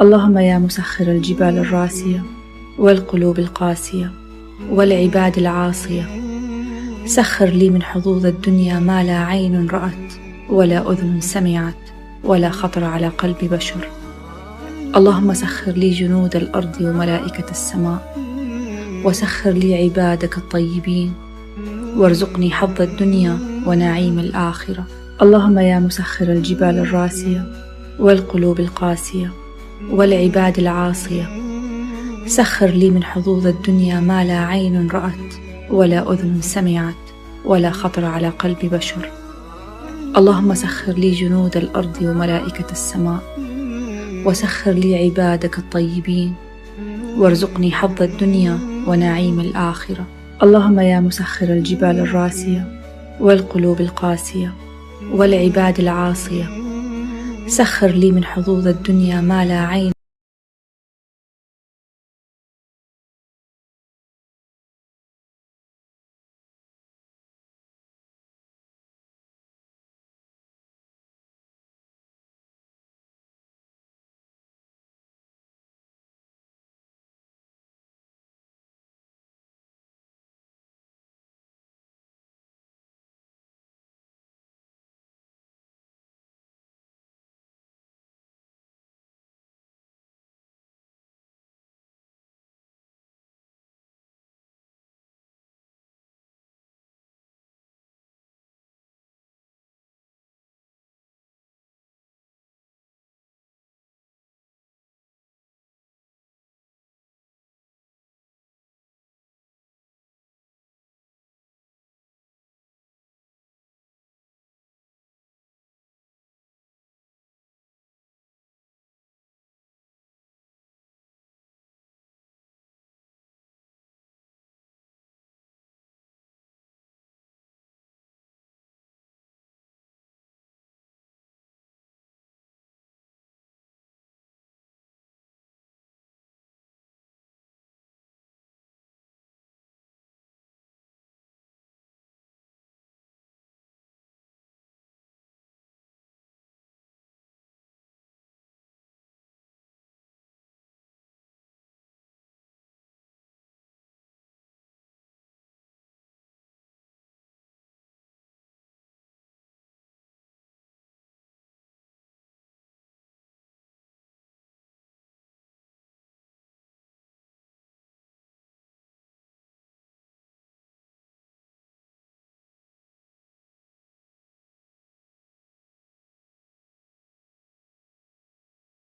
اللهم يا مسخر الجبال الراسية والقلوب القاسية والعباد العاصية، سخر لي من حظوظ الدنيا ما لا عين رأت ولا أذن سمعت ولا خطر على قلب بشر. اللهم سخر لي جنود الأرض وملائكة السماء، وسخر لي عبادك الطيبين، وارزقني حظ الدنيا ونعيم الآخرة. اللهم يا مسخر الجبال الراسية والقلوب القاسية والعباد العاصية، سخر لي من حظوظ الدنيا ما لا عين رأت ولا أذن سمعت ولا خطر على قلب بشر. اللهم سخر لي جنود الأرض وملائكة السماء، وسخر لي عبادك الطيبين، وارزقني حظ الدنيا ونعيم الآخرة. اللهم يا مسخر الجبال الراسية والقلوب القاسية والعباد العاصية، سخر لي من حظوظ الدنيا ما لا عين